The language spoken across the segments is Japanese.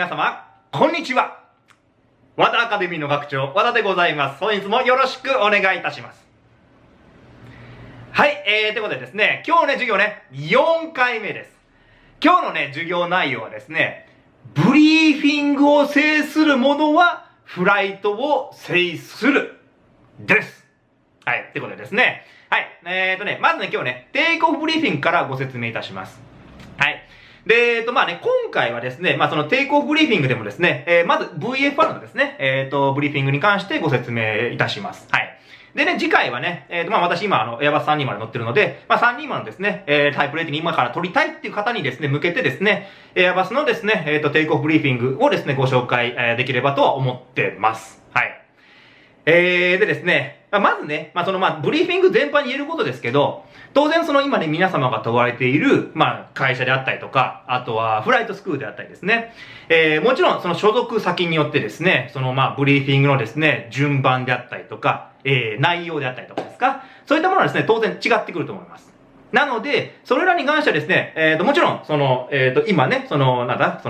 皆様、こんにちは。和田アカデミーの学長、和田でございます。本日もよろしくお願いいたします。はい、ということでですね、今日ね、授業ね、4回目です。今日のね、授業内容はですね、ブリーフィングを制する者は、フライトを制する。です。はい、ということでですね、はい、まずね、今日ね、テイクオフブリーフィングからご説明いたします。はい。で、まあね、今回はですね、まあそのテイクオフブリーフィングでもですね、まず VFR のですね、ブリーフィングに関してご説明いたします。はい。でね、次回はね、まあ私今エアバス320乗ってるので、まあ320のですね、タイプレーティング今から取りたいっていう方にですね、向けてですね、エアバスのですね、テイクオフブリーフィングをですね、ご紹介、できればとは思ってます。はい。でですね、まずね、ブリーフィング全般に言えることですけど、当然今ね、皆様が問われている、会社であったりとか、あとはフライトスクールであったりですね、もちろん所属先によってですね、ブリーフィングのですね、順番であったりとか、内容であったりとかですか、そういったものはですね、当然違ってくると思います。なので、それらに関してはですね、もちろん、今ね、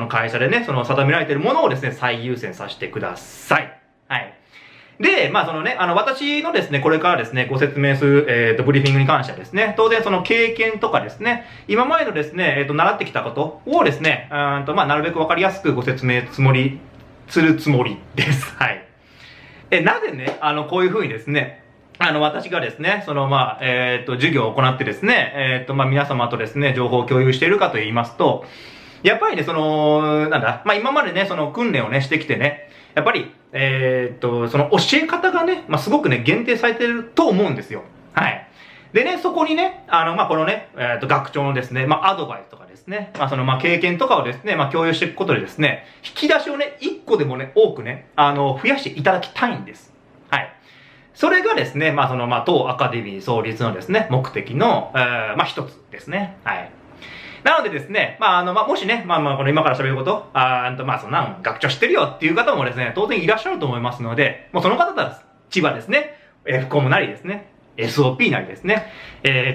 会社でね、定められているものをですね、最優先させてください。はい。で、私のですね、これからですね、ご説明する、ブリーフィングに関してはですね、当然経験とかですね、今までのですね、習ってきたことをですね、なるべくわかりやすくご説明するつもりです。はい。なぜね、こういうふうにですね、私がですね、授業を行ってですね、皆様とですね、情報を共有しているかと言いますと、やっぱりね、今までね、訓練をね、してきてね、やっぱり、教え方がね、すごくね、限定されてると思うんですよ。はい。でね、そこにね、このね、学長のですね、アドバイスとかですね、経験とかをですね、共有していくことでですね、引き出しをね、一個でもね、多くね、増やしていただきたいんです。はい。それがですね、当アカデミー創立のですね、目的の、一つですね。はい。なのでですね、もしね、この今から喋ること、そんなん学長知ってるよっていう方もですね、当然いらっしゃると思いますので、もうその方たちはですね、F コムなりですね、SOP なりですね、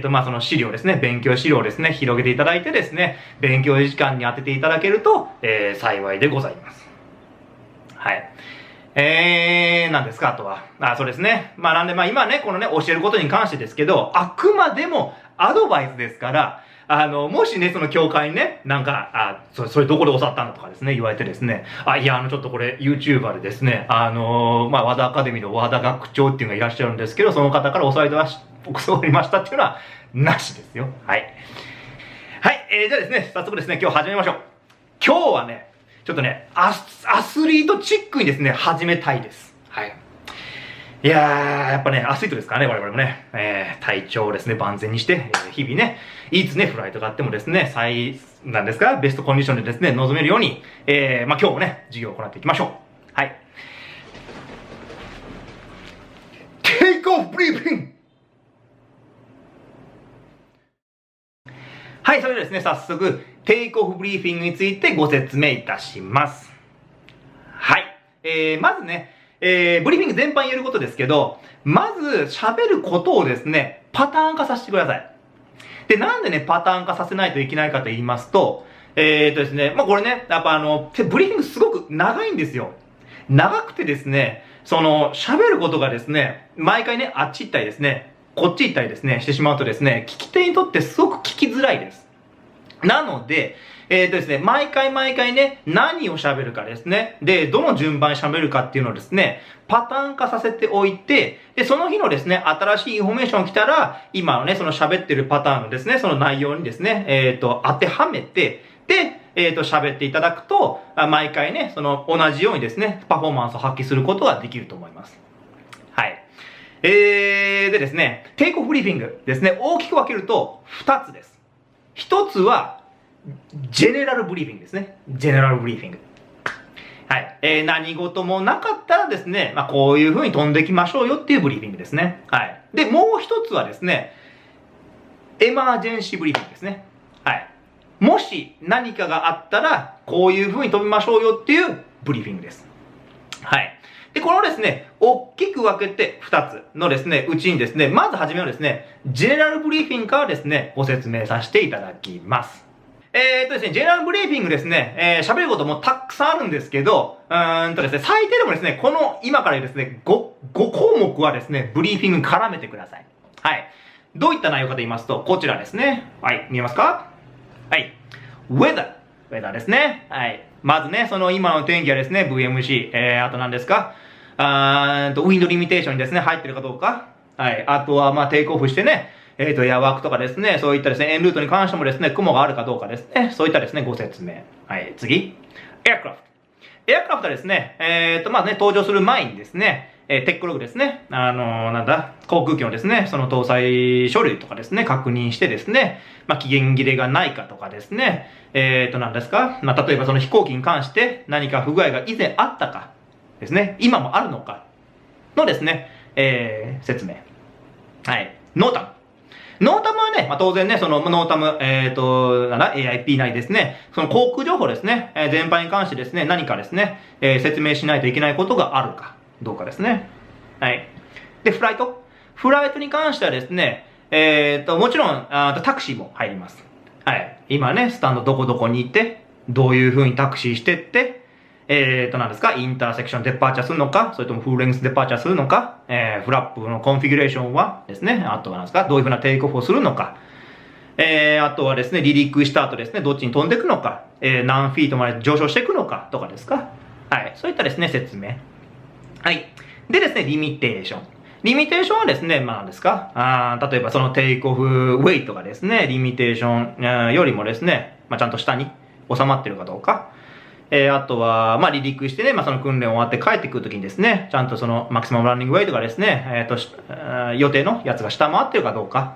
その資料ですね、勉強資料をですね、広げていただいてですね、勉強時間に当てていただけると、幸いでございます。はい。何ですか、あとは。そうですね。なんで、今ね、このね、教えることに関してですけど、あくまでもアドバイスですから、もしね、その教会にね、それどこで教わったのとかですね、言われてですね、ちょっとこれ、YouTuber でですね、和田アカデミーの和田学長っていうのがいらっしゃるんですけど、その方から教わりましたっていうのは、なしですよ。はい。はい、じゃあですね、早速ですね、今日始めましょう。今日はね、ちょっとね、アスリートチックにですね、始めたいです。はい。いやー、やっぱね、アスリートですからね、我々もね、体調をですね、万全にして、日々ね、いつね、フライトがあってもですね、ベストコンディションでですね、臨めるように、今日もね、授業を行っていきましょう。はい。テイクオフブリーフィング！はい、それではですね、早速、テイクオフブリーフィングについてご説明いたします。はい。まずね、ブリーフィング全般言えることですけど、まず喋ることをですね、パターン化させてください。で、なんでね、パターン化させないといけないかと言いますと、ですね、これね、やっぱブリーフィングすごく長いんですよ。長くてですね、喋ることがですね、毎回ね、あっち行ったりですね、こっち行ったりですね、してしまうとですね、聞き手にとってすごく聞きづらいです。なので、ですね、毎回ね、何を喋るかですね。で、どの順番喋るかっていうのをですね、パターン化させておいて、で、その日のですね、新しいインフォメーションが来たら、今のね、喋ってるパターンのですね、その内容にですね、当てはめて、で、喋っていただくと、毎回ね、同じようにですね、パフォーマンスを発揮することができると思います。はい。でですね、テイクオフブリーフィングですね、大きく分けると2つです。1つは、ジェネラルブリーフィングですね。ジェネラルブリーフィング。はい。何事もなかったらですね、こういう風に飛んでいきましょうよっていうブリーフィングですね。はい。で、もう一つはですね、エマージェンシーブリーフィングですね。はい。もし何かがあったら、こういう風に飛びましょうよっていうブリーフィングです。はい。で、このですね、大きく分けて2つのですね、うちにですね、まずはじめはですね、ジェネラルブリーフィングからですね、ご説明させていただきます。ですね、ジェネラルブリーフィングですね、喋ることもたくさんあるんですけど、ですね、最低でもですね、この今からですね、5項目はですね、ブリーフィングに絡めてください。はい。どういった内容かと言いますと、こちらですね。はい、見えますか？はい。weather ですね。はい。まずね、その今の天気はですね、VMC、あと何ですか？ウィンドリミテーションにですね、入ってるかどうか。はい。あとは、まあ、テイクオフしてね、エアワークとかですね、そういったですね、エンルートに関してもですね、雲があるかどうかですね、そういったですね、ご説明。はい。次。エアクラフト。エアクラフトはですね、まあね、登場する前にですね、テックログですね、航空機のですね、その搭載書類とかですね、確認してですね、まあ、期限切れがないかとかですね、何ですか、まあ、例えばその飛行機に関して何か不具合が以前あったかですね、今もあるのかのですね、説明。はい。ノータム。ノータムはね、まあ、当然ね、そのノータム、AIP 内ですね、その航空情報ですね、全般に関してですね、何かですね、説明しないといけないことがあるかどうかですね。はい。で、フライトに関してはですね、もちろんタクシーも入ります。はい。今ね、スタンドどこどこに行って、どういう風にタクシーしてって、何ですか、インターセクションデパーチャーするのか、それともフルレングスデパーチャーするのか、フラップのコンフィギュレーションはですね、あとは何ですか、どういう風なテイクオフをするのか、あとはですね、離陸した後ですね、どっちに飛んでいくのか、何フィートまで上昇していくのかとかですか。はい。そういったですね、説明。はい。でですね、リミテーション。リミテーションはですね、まあ何ですか、例えばそのテイクオフウェイトがですね、リミテーションよりもですね、まあちゃんと下に収まってるかどうか。あとは、まあ離陸してね、まあその訓練終わって帰ってくるときにですね、ちゃんとそのマキシマムランニングウェイトがですね、予定のやつが下回ってるかどうか。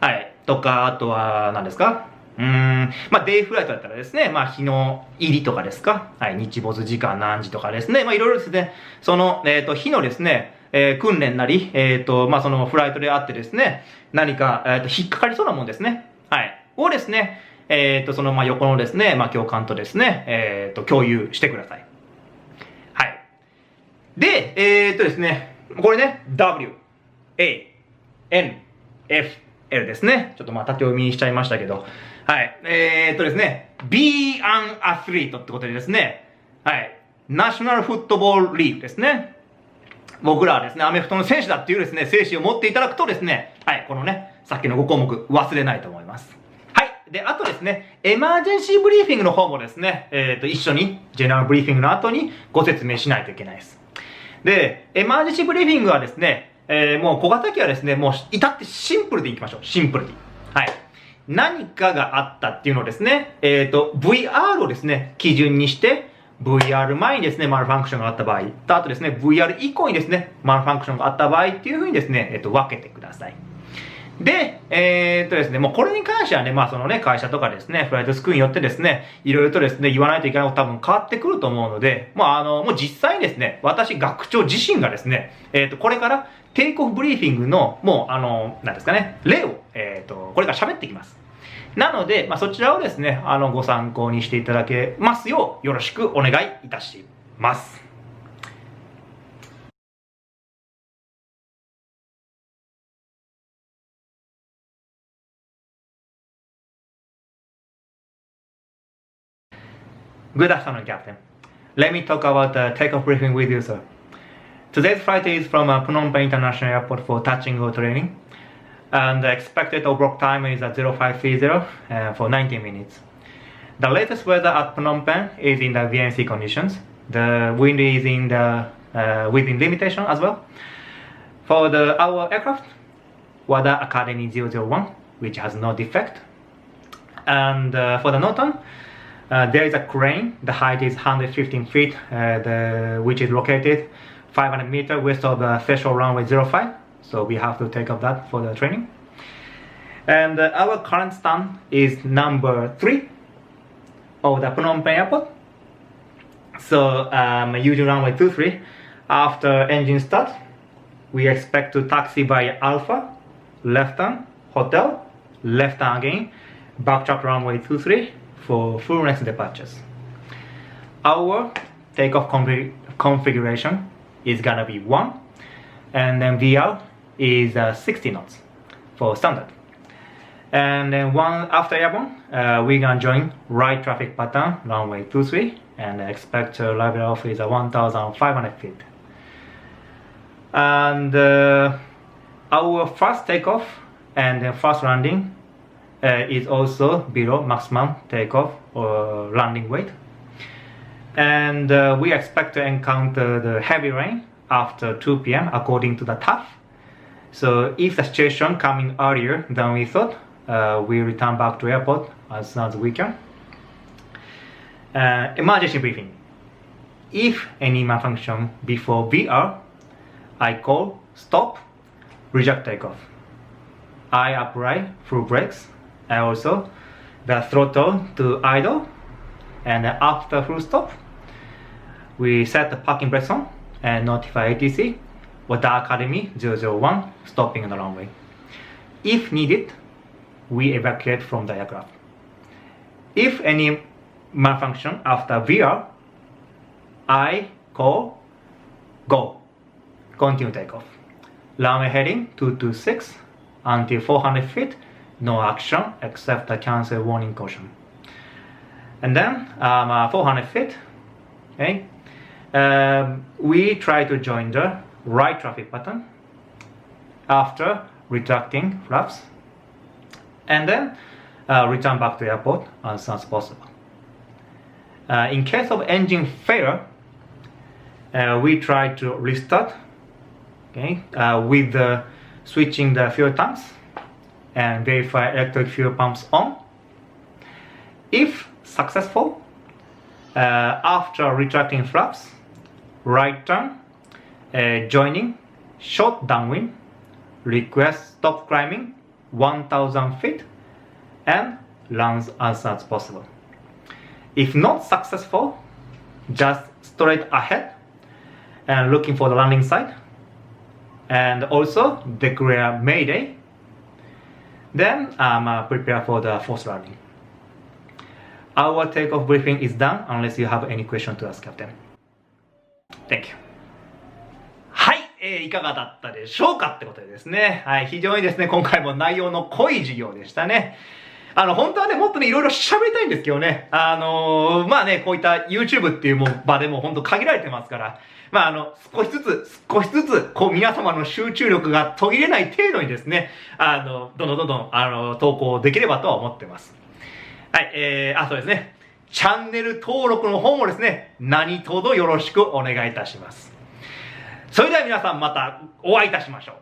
はい。とか、あとは何ですか、まあデイフライトだったらですね、まあ日の入りとかですか。はい。日没時間何時とかですね。まあいろいろですね、その、日のですね、訓練なり、まあそのフライトであってですね、何か、引っかかりそうなもんですね。はい。をですね、その、まあ、横のですね、まあ、教官とですね、共有してください。はい。で、ですね、これね、W, A, N, F, L ですね。ちょっとまあ、縦読みしちゃいましたけど。はい。ですね、Be an athlete ってことでですね、はい。ナショナルフットボールリーグですね。僕らはですね、アメフトの選手だっていうですね、精神を持っていただくとですね、はい、このね、さっきの5項目忘れないと思います。で、あとですね、エマージェンシーブリーフィングの方もですね、一緒に、ジェネラルブリーフィングの後にご説明しないといけないです。で、エマージェンシーブリーフィングはですね、もう小型機はですね、もう至ってシンプルでいきましょう。シンプルに。はい。何かがあったっていうのをですね、VR をですね、基準にして、VR 前にですね、マルファンクションがあった場合、とあとですね、VR 以降にですね、マルファンクションがあった場合っていうふうにですね、分けてください。で、ですね、もうこれに関してはね、まあそのね、会社とかですね、フライトスクールによってですね、いろいろとですね、言わないといけないこと多分変わってくると思うので、まあもう実際にですね、私、学長自身がですね、これからテイクオフブリーフィングの、もうなんですかね、例を、これから喋っていきます。なので、まあそちらをですね、ご参考にしていただけますよう、よろしくお願いいたします。Good afternoon, Captain. Let me talk about the takeoff briefing with you, sir. Today's flight is from Phnom Penh International Airport for touch and go training. And the expected overlock time is at 0530 for 90 minutes. The latest weather at Phnom Penh is in the VNC conditions. The wind is in the within limitation as well. For our aircraft, Wada Academy 001, which has no defect. And for the Norton, there is a crane. The height is 115 feet, which is located 500 meters west of the threshold runway 05. So we have to take up that for the training. And our current stand is number 3 of the Phnom Penh Airport. So using runway 23, after engine start, we expect to taxi by Alpha, left turn, hotel, left turn again, backtrack runway 23 for full next departures. Our takeoff configuration is gonna be 1, and then VR is 60 knots for standard. And then after airborne, we're gonna join right traffic pattern, runway 23, and expect level off is 1,500 feet. And our first takeoff and first landing is also below maximum takeoff or landing weight. And we expect to encounter the heavy rain after 2 p.m. according to the TAF. So if the situation coming earlier than we thought, we return back to airport as soon as we can. Emergency briefing. If any malfunction before VR, I call stop, reject takeoff. I apply full brakes and also the throttle to idle. And after full stop, we set the parking brakes on and notify ATC Wada Academy 001 stopping on the runway. If needed, we evacuate from the aircraft. If any malfunction after VR, I call go, continue takeoff. Runway heading 226 until 400 feet, no action except the cancel warning caution. And then 400 feet, okay, we try to join the right traffic pattern after retracting flaps, and then return back to airport as soon as possible. In case of engine failure, we try to restart, okay, with switching the fuel tanks and verify electric fuel pumps on. If successful, after retracting flaps, right turn, joining, short downwind, request stop climbing 1,000 feet and lands as soon as possible. If not successful, just straight ahead and looking for the landing site and also declare Mayday. Then prepare for the forced landing. Our takeoff briefing is done unless you have any question to ask, Captain. Thank you. はい、いかがだったでしょうかってことでですね。はい、非常にですね、今回も内容の濃い授業でしたね。本当はね、もっとね、いろいろ喋りたいんですけどね。まあね、こういった YouTube っていう場でも本当限られてますから、まあ少しずつ、こう皆様の集中力が途切れない程度にですね、どんどん投稿できればとは思ってます。はい、そうですね。チャンネル登録の方もですね、何卒よろしくお願いいたします。それでは皆さんまたお会いいたしましょう。